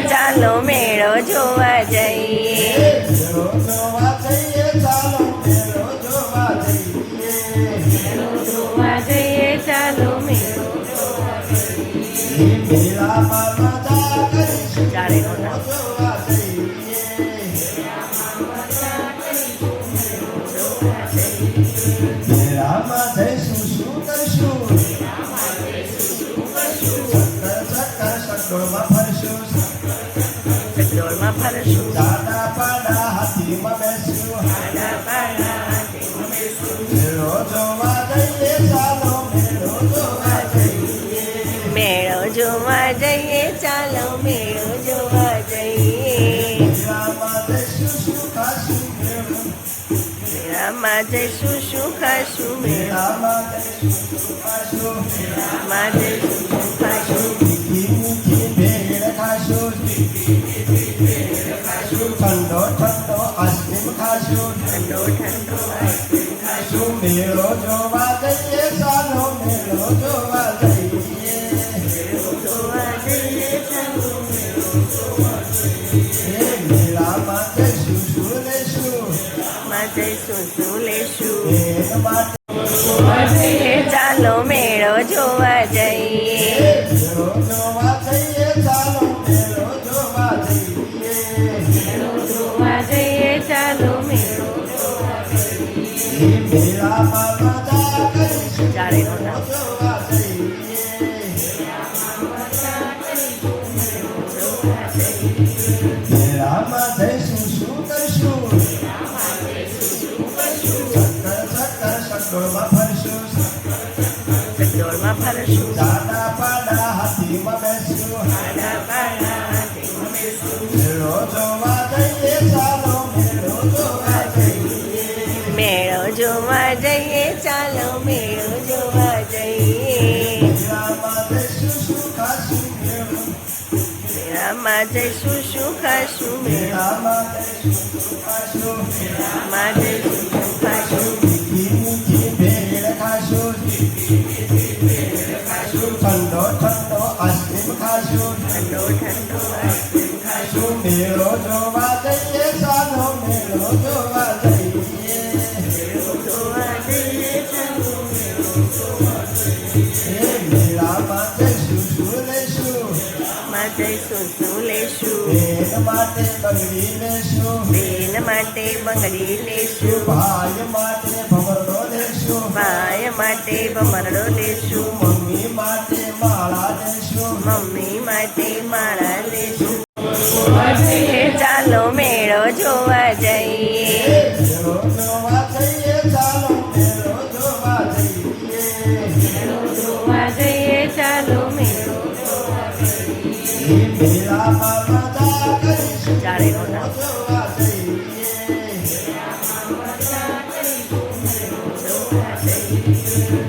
ચાલો મેળો જોવા જઈએ, જોવા જઈએ, ચાલો મેળો ચાલે ચકડોળમાં ફરશું, દાદા પાડા હાથીમાં બેસ્યું, મેળો જોવા જઈએ, ચાલો મેળો જોવા જઈએ, મેળો જોવા જઈએ, ચાલો મેળો જોવા જઈએ, મેળામાં જઈશું શું ખાશું મેળો, મેળામાં જઈશું શું ખાશું, મેળામાં જઈશું શું ખાશું, મેળામાં જઈશું શું ખાશું, મીઠી મીઠી ભેળ ખાશું, ઠંડો ઠંડો આઈસ્ક્રીમ ખાશું, ઠંડો ઠંડો આઈસ્ક્રીમ ખાશું, મેળો જોવા જઈએ, ચાલો મેળો જોવા જઈએ, જોવા જઈએ, ચાલો મેળો જોવા મેળામાં જઈશું શું લેશું, માં જઈશું શું લેશું, ભેળ માટે ચાલો મેળો જોવા જઈએ, મેળો જોવા જઈએ, ચાલો મેળો જોવા જઈએ, મેળો જોવા જઈએ, ચાલો મેળો જોવા જઈએ, મેળામાં મજા કરીશું, ચાલે નો નામ જોવા જઈએ, મેળામાં જઈશું શું કરશું, ચક્કરમાં ફરશું, ચકડોળમાં ફરશું, દાદા પાડા હાથીમાં બેસ્યું, મેળો જોવા જઈએ, ચાલો મેળો જોવા જઈએ, મેળો જોવા જઈએ, ચાલો મેળો જોવા જઈએ, મેળામાં જઈશું શું ખાશું મેળો, મેળામાં જઈશું શું ખાશું, મેળામાં જઈશું શું ખાશું, મેળામાં જઈશું શું ખાશું, મીઠી મીઠી ભેળ ખાશું, ઠંડો ઠંડો આઈસ્ક્રીમ ખાશું, ઠંડો ઠંડો આઈસ્ક્રીમ ખાશું, મેળો જોવા જઈએ, ચાલો મેળો જોવા જઈએ, જોવા જઈએ, ચાલો મેળો જોવા મેળામાં જઈશું શું લેશું, માં જઈશું શું લેશું, બેન માટે બંગડી લેશું, બેન માટે બંગડી લેશું, ભાઈ માટે ભમરડો લેશું, ભાઈ માટે ભમરડો લેશું, મમ્મી માટે માળા લેશું, મમ્મી માટે માળા લેશું, ચાલો મેળો જોવા જઈએ, મેળો જોવા જઈએ, ચાલો મેળો જોવા જઈએ, મેળો જોવા જઈએ, ચાલો મેળો જોવા જઈએ, મેળામાં મજા કરીશું, ચાલે નો નામ જોવા જઈએ,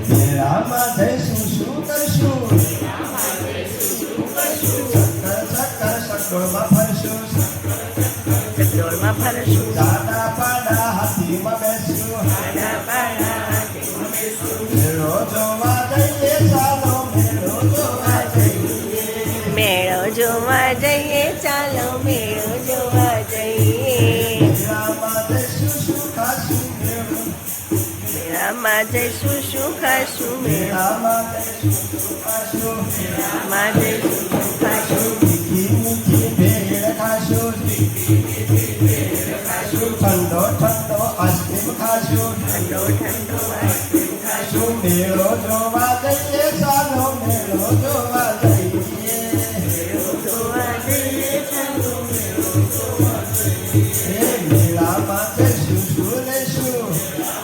મેળામાં જઈશું શું કરશું, ચક્કરમાં ફરશું, ચકડોળમાં ફરશું, દાદા પાડા હાથીમાં બેસ્યું, મેળો જોવા જઈએ, ચાલો મેળો જોવા જઈએ, મેળો જોવા જઈએ, ચાલો મેળો જોવા જઈએ, મેળામાં જઈશું શું ખાશું મેળો, મેળામાં જઈશું શું ખાશું, મેળામાં જઈશું શું ખાશું, મેળામાં જઈશું શું ખાશું, મીઠી મીઠી ભેળ ખાશું, ઠંડો ઠંડો આઈસ્ક્રીમ ખાશું, ઠંડો ઠંડો આઈસ્ક્રીમ ખાશું, મેળો જોવા જઈએ, ચાલો મેળો જોવા જઈએ, જોવા જઈએ, ચાલો મેળો જોવા મેળામાં જઈશું શું લેશું,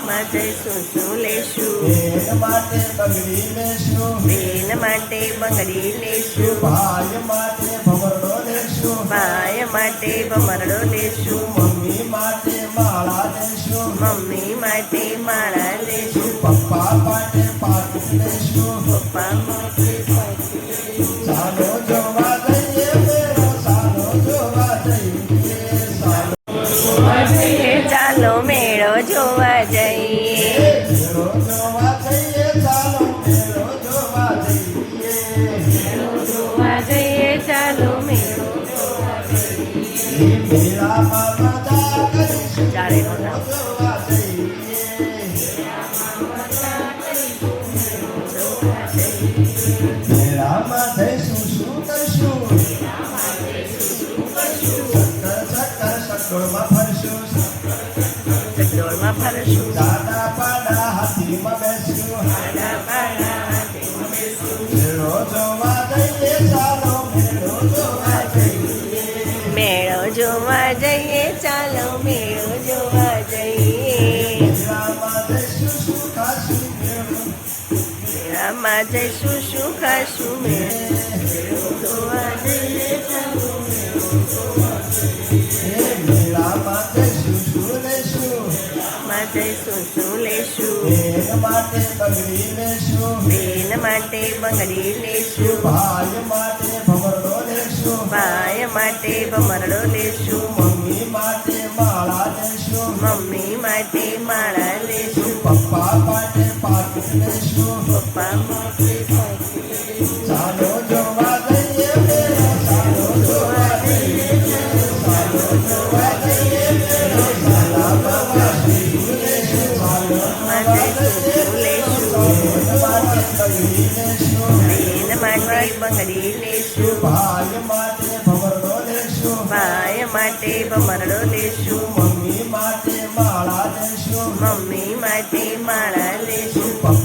માં જઈશું શું લેશું, બેન માટે બંગડી લેશું, બેન માટે બંગડી લેશું, ભાઈ માટે ભમરડો લેશું, ભાઈ માટે ભમરડો લેશું, મમ્મી માટે માળા લેશું, મમ્મી માટે માળા લેશું, પપ્પા માટે પાટું લેશું, પપ્પા માટે પાટલું લેશું, ચાલો જોવા જઈએ મેળો, ચાલો જોવા જઈએ, ચાલો મેળો જોવા જઈએ, મેળો જોવા જઈએ, ચાલો મેળો જોવા જઈએ, જોવા જઈએ, ચાલો મેળામાં મજા કરીશું ચારેયનું મેળો નામ. જોવા જઈએ મેળામાં જઈશું શું કરશું ચક્કર ચક્કરમાં ફરશું ચકડોળમાં ફરશું. દાદા પાડા હાથીમાં બેસ્યું પાડા પાડા હાથીમાં બેસું. મેળો જોવા જઈએ ચાલો મેળો જોવા જઈએ મેળો જોવા જઈએ ચાલો મેળો જોવા જઈએ. મેળામાં જઈશું શું ખાશું મેળો મેળામાં જઈશું શું ખાશું મેળો જોવા જઈએ ચાલો મેળામાં જઈશું શું લેશું માં જઈશું શું લેશું. બેન માટે બગડી લેશું બેન માટે બંગડી લેશું. ભાઈ માટે ભમરડો લેશું ભાઈ માટે ભમરડો લેશું. મમ્મી માટે માળા લેશું મમ્મી માટે માળા લેશું. પપ્પા માટે પાકીટ લેશું પપ્પા માટે પાકીટ લેશું. ચાલો જોવા જઈએ મેળો ચાલો જોવા જઈએ ચાલો જોવા જઈએ મેળો ચાલા બાબા શું લેશું ચાલો માં જોવા જઈશું જઈએ શું લેશું. બેન માટે બગડી બેન માટે બંગડી લેશું લેશું. ભાઈ માટે ભમરડો લેશું ભાઈ માટે ભમરડો લેશું. મમ્મી માટે માળા લેશું મમ્મી માટે માળા લેશું. પપ્પા